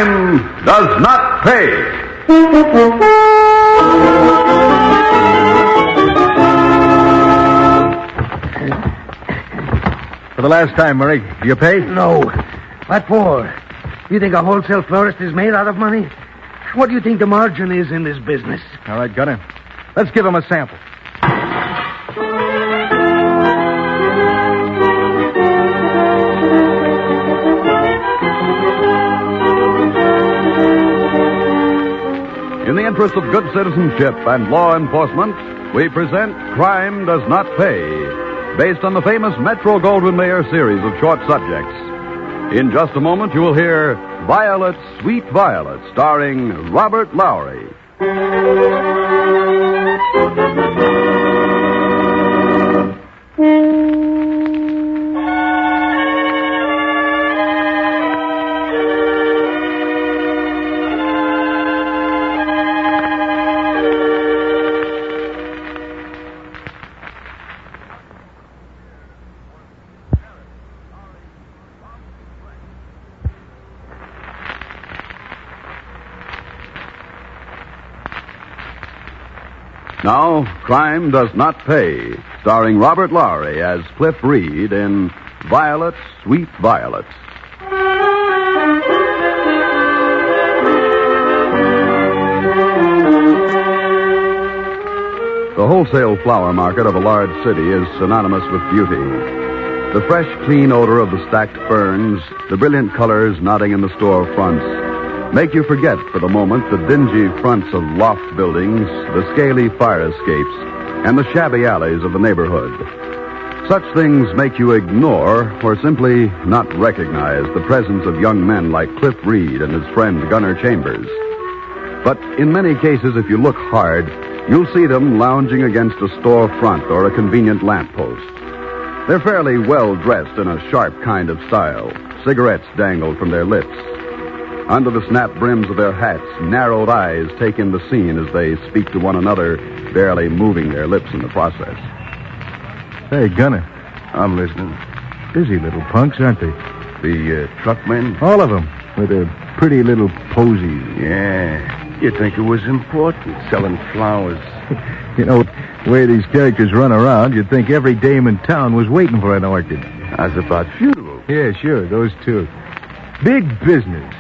Crime does not pay. For the last time, Murray, you pay? No. What for? You think a wholesale florist is made out of money? What do you think the margin is in this business? All right, Gunner. Let's give him a sample. In the interest of good citizenship and law enforcement, we present Crime Does Not Pay, based on the famous Metro-Goldwyn-Mayer series of short subjects. In just a moment, you will hear Violet, Sweet Violet, starring Robert Lowry. Now, Crime Does Not Pay, starring Robert Lowry as Cliff Reed in Violet, Sweet Violet. The wholesale flower market of a large city is synonymous with beauty. The fresh, clean odor of the stacked ferns, the brilliant colors nodding in the store fronts, make you forget for the moment the dingy fronts of loft buildings, the scaly fire escapes, and the shabby alleys of the neighborhood. Such things make you ignore or simply not recognize the presence of young men like Cliff Reed and his friend Gunner Chambers. But in many cases, if you look hard, you'll see them lounging against a store front or a convenient lamppost. They're fairly well dressed in a sharp kind of style. Cigarettes dangle from their lips. Under the snap brims of their hats, narrowed eyes take in the scene as they speak to one another, barely moving their lips in the process. Hey, Gunner. I'm listening. Busy little punks, aren't they? The truckmen? All of them, with their pretty little posies. Yeah. You'd think it was important, selling flowers. You know, the way these characters run around, you'd think every dame in town was waiting for an orchid. How's about funerals? Yeah, sure, those two. Big business.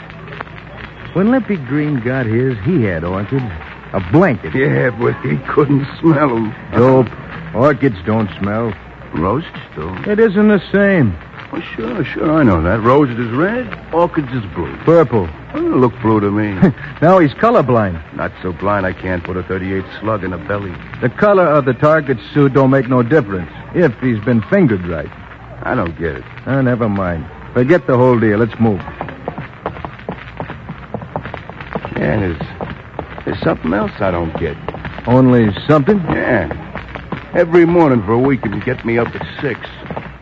When Limpy Green got his, he had orchids. A blanket. Yeah, but he couldn't smell them. Dope. Orchids don't smell. Roses, though. It isn't the same. Oh, sure, I know that. Roses is red, orchids is blue. Purple. Oh, look blue to me. Now he's colorblind. Not so blind I can't put a 38 slug in a belly. The color of the target suit don't make no difference, if he's been fingered right. I don't get it. Oh, never mind. Forget the whole deal. Let's move. Yeah, there's something else I don't get. Only something? Yeah. Every morning for a week you can get me up at 6.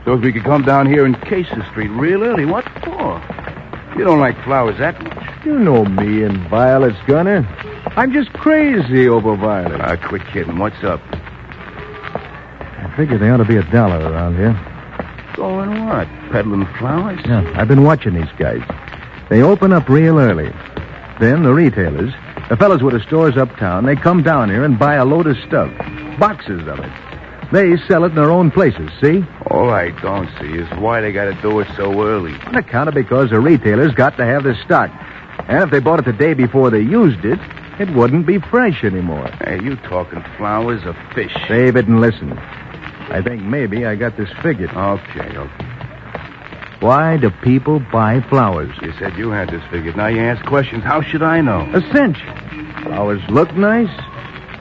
So as we could come down here in Casey Street real early. What for? You don't like flowers that much. You know me and violets, Gunner. I'm just crazy over violets. Quit kidding. What's up? I figure there ought to be $1 around here. Going what? Peddling flowers? Yeah, I've been watching these guys. They open up real early. Then the retailers, the fellas with the stores uptown, they come down here and buy a load of stuff. Boxes of it. They sell it in their own places, see? All right, don't see is why they got to do it so early. On account of because the retailers got to have the stock. And if they bought it the day before they used it, it wouldn't be fresh anymore. Hey, you talking flowers or fish? Save it and listen. I think maybe I got this figured. Okay. Why do people buy flowers? You said you had this figured. Now you ask questions. How should I know? A cinch. Flowers look nice,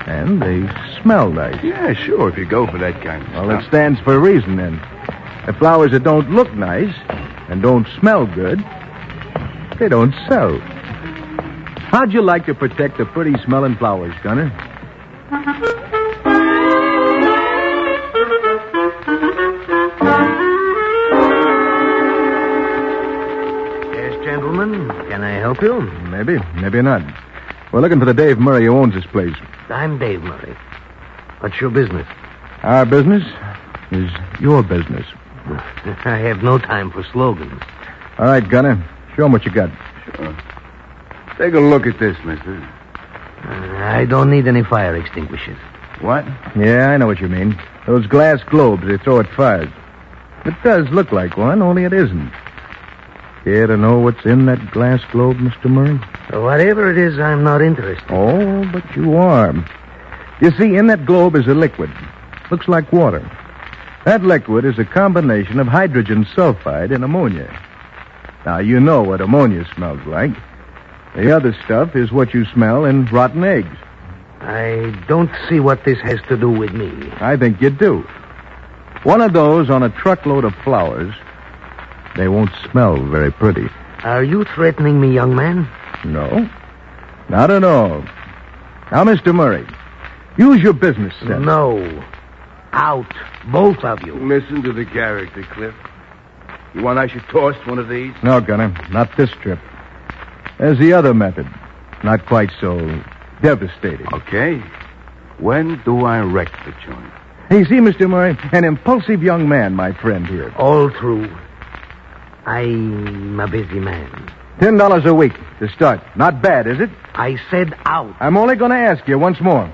and they smell nice. Yeah, sure, if you go for that kind of stuff. Well, it stands for a reason, then. The flowers that don't look nice and don't smell good, they don't sell. How'd you like to protect the pretty-smelling flowers, Gunner? Gentlemen, can I help you? Maybe not. We're looking for the Dave Murray who owns this place. I'm Dave Murray. What's your business? Our business is your business. I have no time for slogans. All right, Gunner. Show 'em what you got. Sure. Take a look at this, mister. I don't need any fire extinguishers. What? Yeah, I know what you mean. Those glass globes they throw at fires. It does look like one, only it isn't. Care to know what's in that glass globe, Mr. Murray? Whatever it is, I'm not interested. Oh, but you are. You see, in that globe is a liquid. Looks like water. That liquid is a combination of hydrogen sulfide and ammonia. Now, you know what ammonia smells like. The other stuff is what you smell in rotten eggs. I don't see what this has to do with me. I think you do. One of those on a truckload of flowers, they won't smell very pretty. Are you threatening me, young man? No, not at all. Now, Mr. Murray, use your business sense. No. Out. Both of you. Listen to the character, Cliff. You want I should toss one of these? No, Gunner, not this trip. There's the other method. Not quite so devastating. Okay. When do I wreck the joint? Hey, see, Mr. Murray, an impulsive young man, my friend here. All true. I'm a busy man. $10 a week to start. Not bad, is it? I said out. I'm only going to ask you once more.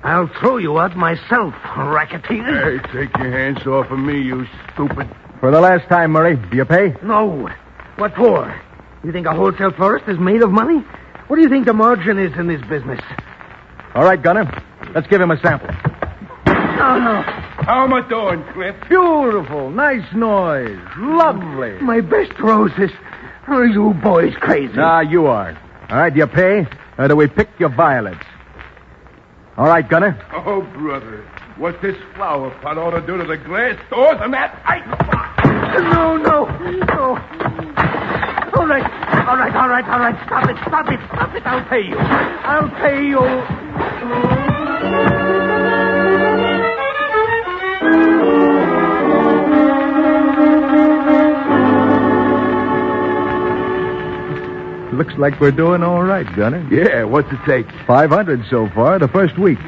I'll throw you out myself, racketeer. Hey, take your hands off of me, you stupid. For the last time, Murray, do you pay? No. What for? You think a wholesale florist is made of money? What do you think the margin is in this business? All right, Gunner. Let's give him a sample. No. How am I doing, Cliff? Beautiful. Nice noise. Lovely. My best roses. Are you boys crazy? Nah, you are. All right, do you pay? Or do we pick your violets? All right, Gunner. Oh, brother. What this flower pot ought to do to the glass doors and that ice box. No. All right. Stop it. I'll pay you. Looks like we're doing all right, Gunner. Yeah, what's it take? 500 so far the first week.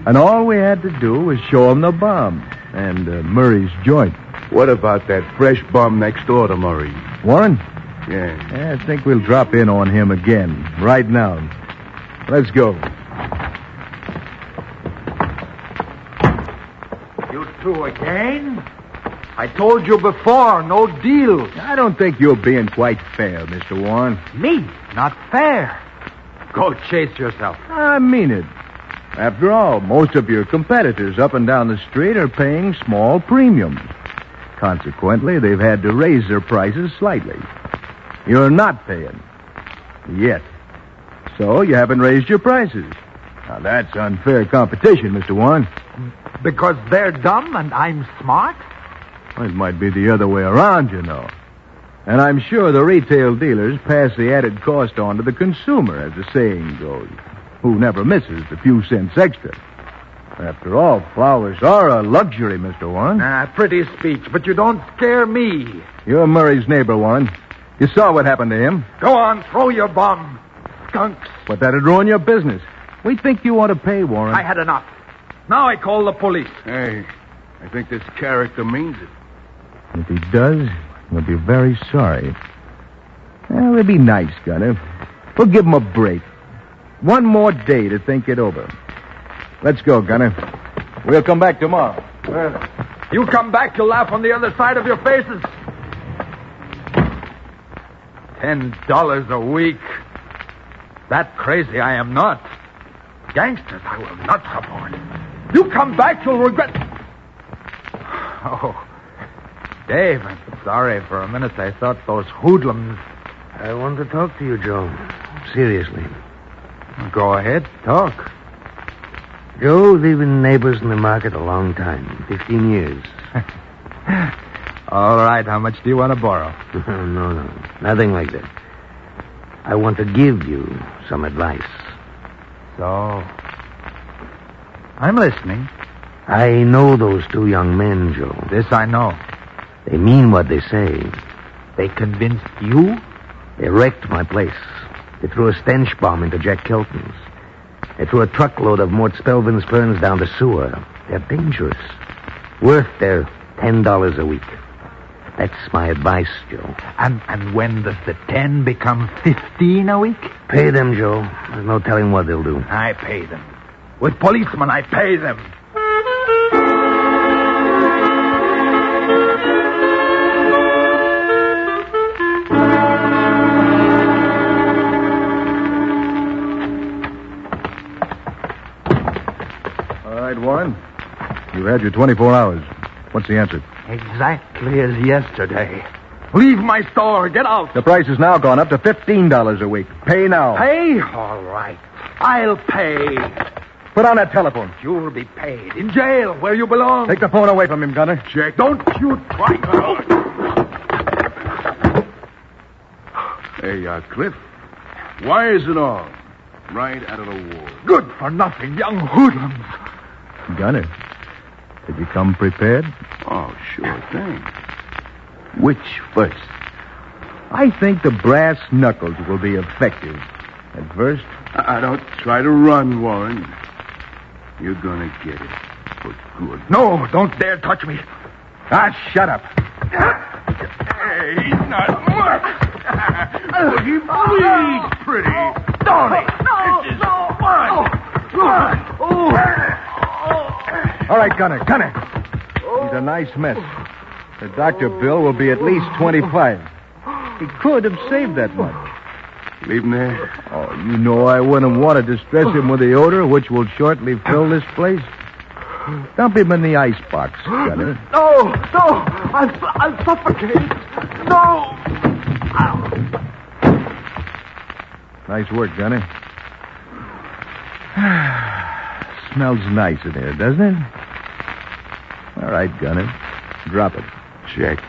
And all we had to do was show him the bomb and Murray's joint. What about that fresh bum next door to Murray? Warren? Yeah. I think we'll drop in on him again, right now. Let's go. You two again? I told you before, no deals. I don't think you're being quite fair, Mr. Warren. Me? Not fair. Go chase yourself. I mean it. After all, most of your competitors up and down the street are paying small premiums. Consequently, they've had to raise their prices slightly. You're not paying. Yet. So you haven't raised your prices. Now, that's unfair competition, Mr. Warren. Because they're dumb and I'm smart? Well, it might be the other way around, you know. And I'm sure the retail dealers pass the added cost on to the consumer, as the saying goes, who never misses the few cents extra. After all, flowers are a luxury, Mr. Warren. Pretty speech, but you don't scare me. You're Murray's neighbor, Warren. You saw what happened to him. Go on, throw your bomb. Skunks. But that'd ruin your business. We think you ought to pay, Warren. I had enough. Now I call the police. Hey, I think this character means it. If he does, he'll be very sorry. Well, it'll be nice, Gunner. We'll give him a break. One more day to think it over. Let's go, Gunner. We'll come back tomorrow. You come back, you'll laugh on the other side of your faces. $10 a week. That crazy I am not. Gangsters I will not support. You come back, you'll regret... Oh, Dave, I'm sorry. For a minute I thought those hoodlums... I want to talk to you, Joe. Seriously. Go ahead, talk. Joe, we've been neighbors in the market a long time. 15 years. All right, how much do you want to borrow? No. Nothing like that. I want to give you some advice. So, I'm listening. I know those two young men, Joe. This I know. They mean what they say. They convinced you? They wrecked my place. They threw a stench bomb into Jack Kelton's. They threw a truckload of Mort Spelvin's ferns down the sewer. They're dangerous. Worth their $10 a week. That's my advice, Joe. And when does the 10 become 15 a week? Pay them, Joe. There's no telling what they'll do. I pay them. With policemen, I pay them. All right, Warren. You had your 24 hours. What's the answer? Exactly as yesterday. Leave my store. Get out. The price has now gone up to $15 a week. Pay now. Pay? All right. I'll pay. Put on that telephone. You'll be paid. In jail, where you belong. Take the phone away from him, Gunner. Jack, don't you try to... Hey, Cliff, why is it all? Right out of the war. Good for nothing, young hoodlums. Gunner, did you come prepared? Oh, sure thing. Which first? I think the brass knuckles will be effective. At first, I don't try to run, Warren. You're gonna get it. For good. No, don't dare touch me. shut up. Hey, he's not much. He bleeds pretty. Don't he? This is fun. All right, Gunner. He's a nice mess. The doctor bill will be at least 25. He could have saved that much. Leave him there. Oh, you know I wouldn't want to distress him with the odor, which will shortly fill this place. Dump him in the icebox, Gunner. No, I'll suffocate. No. Nice work, Gunner. Smells nice in here, doesn't it? All right, Gunner. Drop it. Check.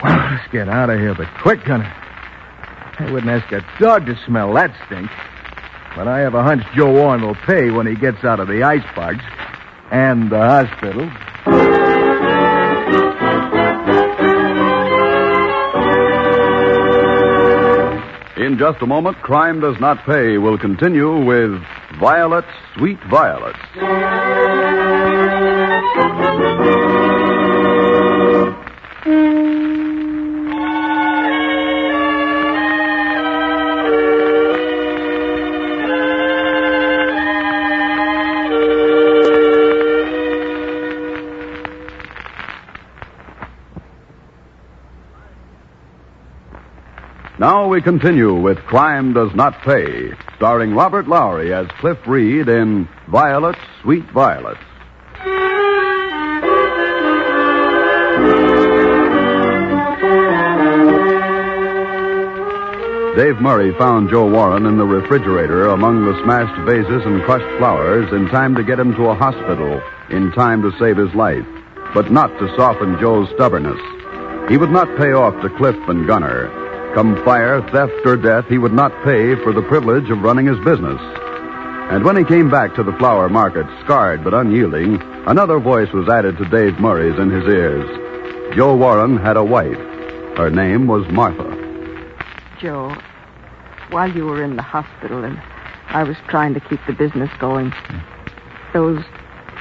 Well, let's get out of here, but quick, Gunner. I wouldn't ask a dog to smell that stink. But I have a hunch Joe Warren will pay when he gets out of the icebox and the hospital. In just a moment, Crime Does Not Pay will continue with Violets, Sweet Violets. Now we continue with Crime Does Not Pay, starring Robert Lowry as Cliff Reed in Violets, Sweet Violets. Dave Murray found Joe Warren in the refrigerator among the smashed vases and crushed flowers in time to get him to a hospital, in time to save his life, but not to soften Joe's stubbornness. He would not pay off to Cliff and Gunner. Come fire, theft, or death, he would not pay for the privilege of running his business. And when he came back to the flower market, scarred but unyielding, another voice was added to Dave Murray's in his ears. Joe Warren had a wife. Her name was Martha. Joe, while you were in the hospital and I was trying to keep the business going, those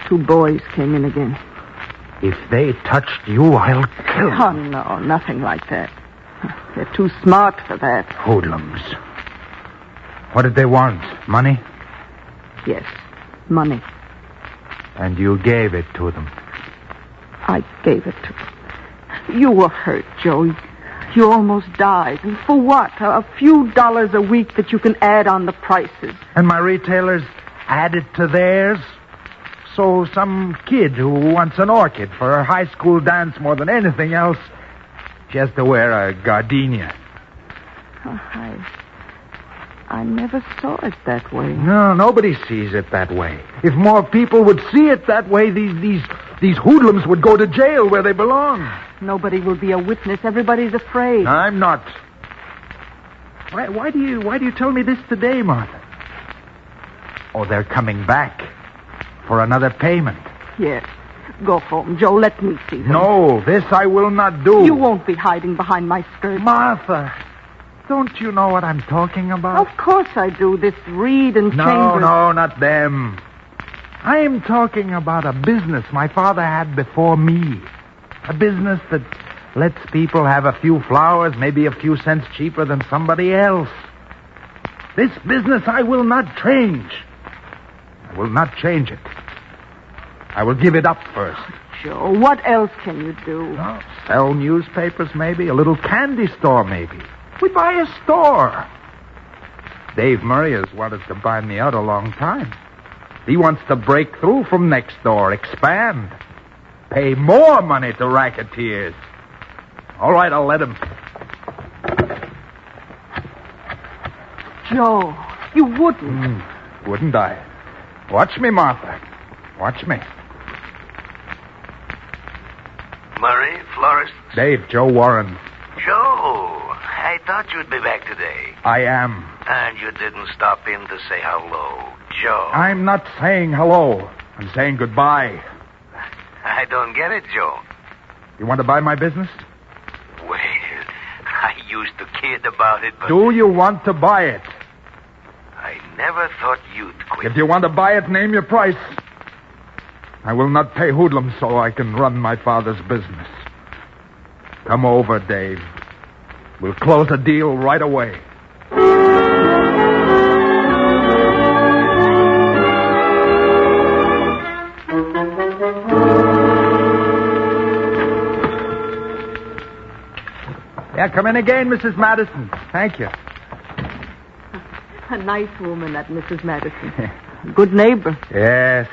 two boys came in again. If they touched you, I'll kill them. Oh, no, nothing like that. They're too smart for that. Hoodlums. What did they want? Money? Yes, money. And you gave it to them. I gave it to them. You were hurt, Joe. You almost died. And for what? A few dollars a week that you can add on the prices. And my retailers added to theirs? So some kid who wants an orchid for her high school dance more than anything else, she has to wear a gardenia. Oh, I never saw it that way. No, nobody sees it that way. If more people would see it that way, these hoodlums would go to jail where they belong. Nobody will be a witness. Everybody's afraid. I'm not. Why do you tell me this today, Martha? Oh, they're coming back for another payment. Yes. Go home, Joe. Let me see them. No, this I will not do. You won't be hiding behind my skirt. Martha, don't you know what I'm talking about? Of course I do. This Reed and Chambers. No, not them. I am talking about a business my father had before me. A business that lets people have a few flowers, maybe a few cents cheaper than somebody else. This business I will not change. I will not change it. I will give it up first. Joe, what else can you do? Well, sell newspapers, maybe. A little candy store, maybe. We buy a store. Dave Murray has wanted to buy me out a long time. He wants to break through from next door, expand, pay more money to racketeers. All right, I'll let him. Joe, you wouldn't. Wouldn't I? Watch me, Martha. Watch me. Murray, florist? Dave, Joe Warren. Joe, I thought you'd be back today. I am. And you didn't stop in to say hello. Joe. I'm not saying hello. I'm saying goodbye. I don't get it, Joe. You want to buy my business? Well, I used to kid about it, but Do you want to buy it? I never thought you'd quit. If you want to buy it, name your price. I will not pay hoodlums so I can run my father's business. Come over, Dave. We'll close a deal right away. Yeah, come in again, Mrs. Madison. Thank you. A nice woman, that Mrs. Madison. Good neighbor. Yes.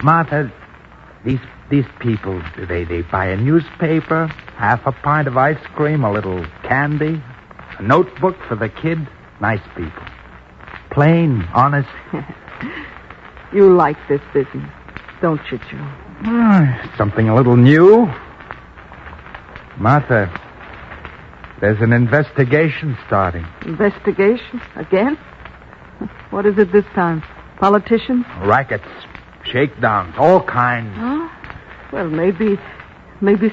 Martha, these people, they buy a newspaper, half a pint of ice cream, a little candy, a notebook for the kid. Nice people. Plain, honest. You like this business, don't you, Joe? Something a little new. Martha, there's an investigation starting. Investigation? Again? What is it this time? Politicians? Rackets, shakedowns, all kinds. Huh? Well, maybe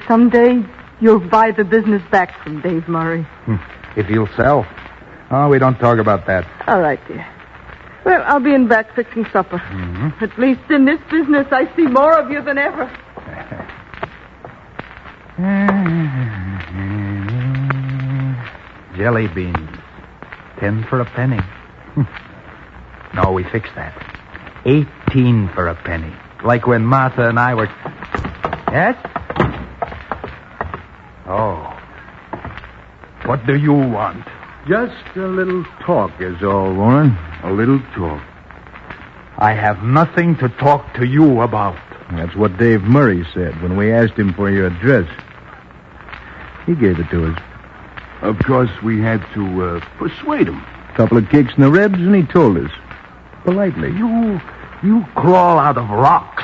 someday you'll buy the business back from Dave Murray. If he'll sell. Oh, we don't talk about that. All right, dear. Well, I'll be in back fixing supper. Mm-hmm. At least in this business, I see more of you than ever. Jelly beans. 10 for a penny. No, we fixed that. 18 for a penny. Like when Martha and I were... Yes? Oh. What do you want? Just a little talk is all, Warren. A little talk. I have nothing to talk to you about. That's what Dave Murray said when we asked him for your address. He gave it to us. Of course, we had to persuade him. A couple of kicks in the ribs, and he told us. Politely. You crawl out of rocks.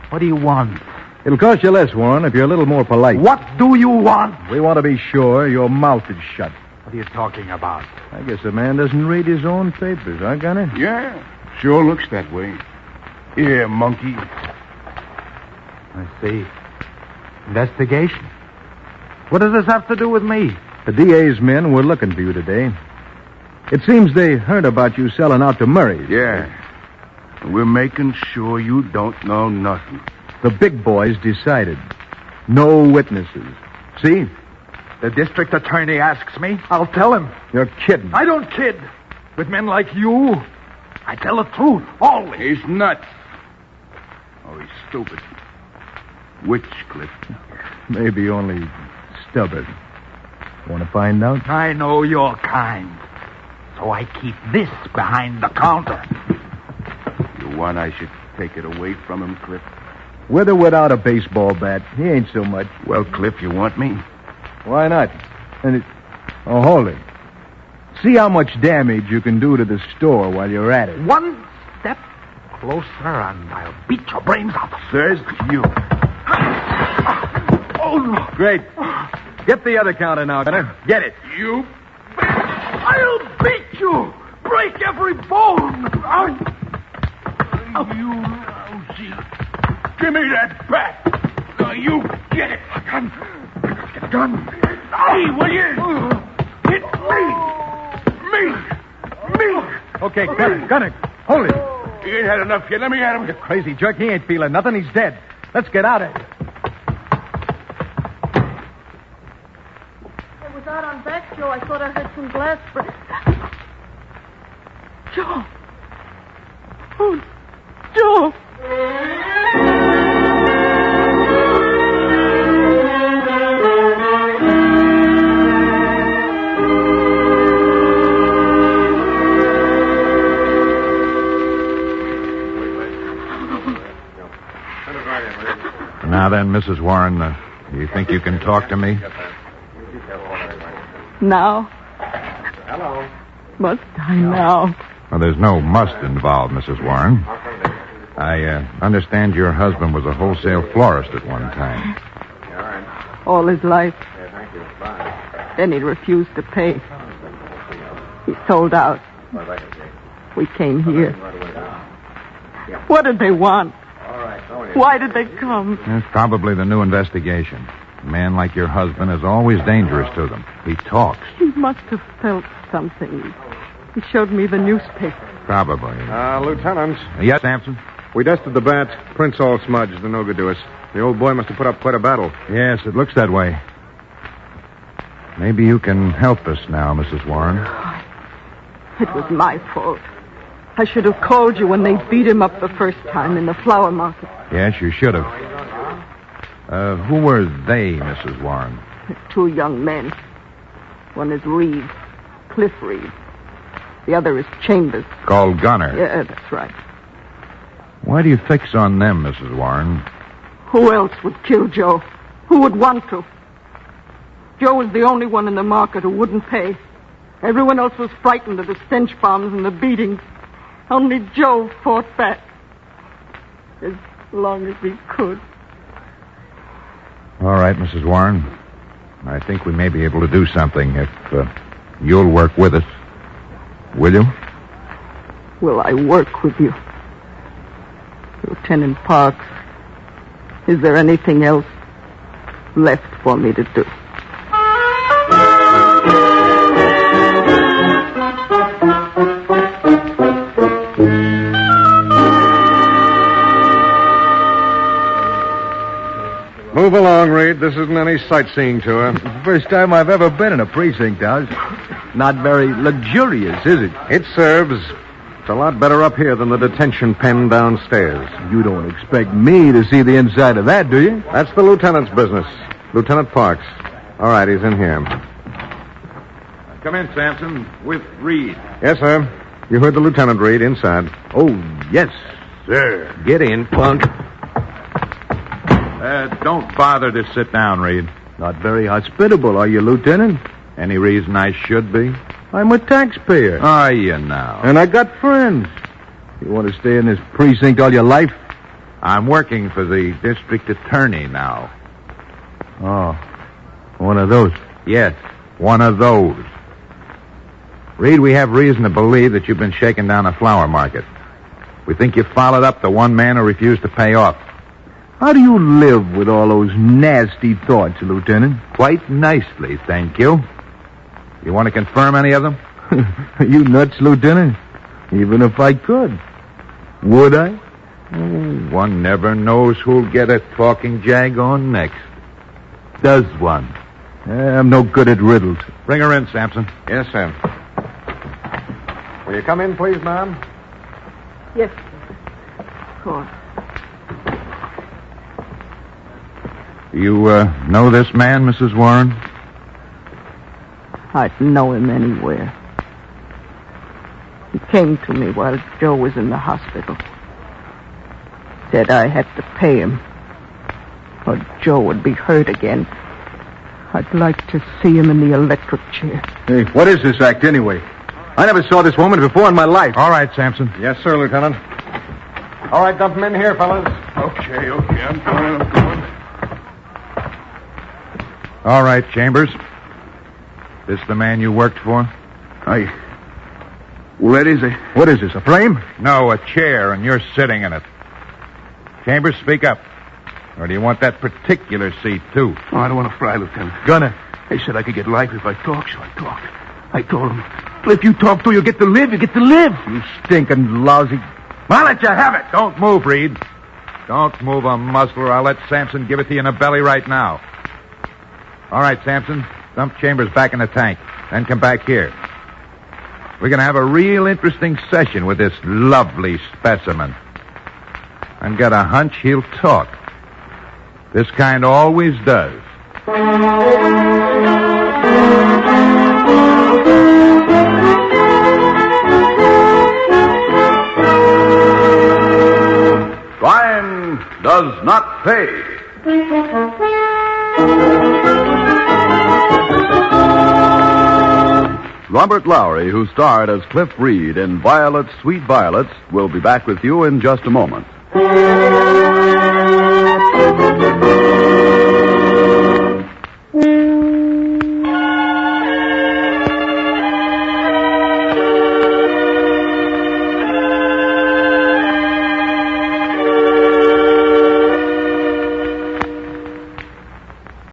What do you want? It'll cost you less, Warren, if you're a little more polite. What do you want? We want to be sure your mouth is shut. What are you talking about? I guess a man doesn't read his own papers, huh, Gunner? Yeah, sure looks that way. Here, monkey. I see. Investigation. What does this have to do with me? The DA's men were looking for you today. It seems they heard about you selling out to Murray's. Yeah. We're making sure you don't know nothing. The big boys decided. No witnesses. See? The district attorney asks me. I'll tell him. You're kidding. I don't kid. With men like you, I tell the truth, always. He's nuts. Oh, he's stupid. Which, Cliff? Maybe only stubborn. Want to find out? I know your kind. So I keep this behind the counter. You want I should take it away from him, Cliff? With or without a baseball bat, he ain't so much. Well, Cliff, you want me? Why not? Oh, hold it. See how much damage you can do to the store while you're at it. One step closer and I'll beat your brains out. Says you. Oh, no. Great. Get the other counter now, Gunner. Get it. You? I'll beat you. Break every bone. You lousy. Give me that bat. Now you get it. Gun. Get a gun. Hey, will you? Hit me. Me. Okay, Gunner. Hold it. He ain't had enough yet. Let me at him. You crazy jerk. He ain't feeling nothing. He's dead. Let's get out of here. I was out on back, Joe. I thought I heard some glass break. Joe. Oh, Joe. Now then, Mrs. Warren, you think you can talk to me? Now? Hello. Must I now? Well, there's no must involved, Mrs. Warren. I understand your husband was a wholesale florist at one time. All right. All his life. Yeah, thank you. Bye. Then he refused to pay. He sold out. We came here. What did they want? All right. Why did they come? It's probably the new investigation. A man like your husband is always dangerous to them. He talks. He must have felt something. He showed me the newspaper. Probably. Lieutenant, Yes, Sampson? we dusted the bat. Prints all smudged. They're no good to us. The old boy must have put up quite a battle. Yes, it looks that way. Maybe you can help us now, Mrs. Warren. It was my fault. I should have called you when they beat him up the first time in the flower market. Yes, you should have. Who were they, Mrs. Warren? Two young men. One is Reed, Cliff Reed. The other is Chambers. Called Gunner. Yeah, that's right. Why do you fix on them, Mrs. Warren? Who else would kill Joe? Who would want to? Joe was the only one in the market who wouldn't pay. Everyone else was frightened of the stench bombs and the beatings. Only Joe fought back. As long as he could. All right, Mrs. Warren. I think we may be able to do something if you'll work with us. Will you? Will I work with you? Lieutenant Parks, is there anything else left for me to do? Move along, Reed. This isn't any sightseeing tour. It's the first time I've ever been in a precinct house. Not very luxurious, is it? It serves. It's a lot better up here than the detention pen downstairs. You don't expect me to see the inside of that, do you? That's the lieutenant's business. Lieutenant Parks. All right, he's in here. Come in, Sampson, with Reed. Yes, sir. You heard the lieutenant, Reed, inside. Oh, yes, sir. Get in, punk. Don't bother to sit down, Reed. Not very hospitable, are you, Lieutenant? Any reason I should be? I'm a taxpayer. Are you now? And I got friends. You want to stay in this precinct all your life? I'm working for the district attorney now. Oh, one of those. Yes, one of those. Reed, we have reason to believe that you've been shaking down a flower market. We think you followed up the one man who refused to pay off. How do you live with all those nasty thoughts, Lieutenant? Quite nicely, thank you. You want to confirm any of them? Are you nuts, Lieutenant? Even if I could. Would I? Oh, one never knows who'll get a talking jag on next. Does one? I'm no good at riddles. Bring her in, Sampson. Yes, sir. Will you come in, please, ma'am? Yes, of course. You know this man, Mrs. Warren? I'd know him anywhere. He came to me while Joe was in the hospital. Said I had to pay him, or Joe would be hurt again. I'd like to see him in the electric chair. Hey, what is this act, anyway? I never saw this woman before in my life. All right, Sampson. Yes, sir, Lieutenant. All right, dump him in here, fellas. Okay, I'm going. All right, Chambers. This the man you worked for? What is it? What is this, a flame? No, a chair, and you're sitting in it. Chambers, speak up. Or do you want that particular seat, too? Oh, I don't want to fry, Lieutenant. Gunner. They said I could get life if I talked, so I talked. I told them, well, if you talk to, you'll get to live. You get to live. You stinking lousy... I'll let you have it. Don't move, Reed. Don't move a muscle, or I'll let Sampson give it to you in the belly right now. All right, Sampson. Dump Chambers back in the tank. Then come back here. We're going to have a real interesting session with this lovely specimen. I've got a hunch he'll talk. This kind always does. Crime does not pay. Robert Lowry, who starred as Cliff Reed in Violet's Sweet Violets, will be back with you in just a moment.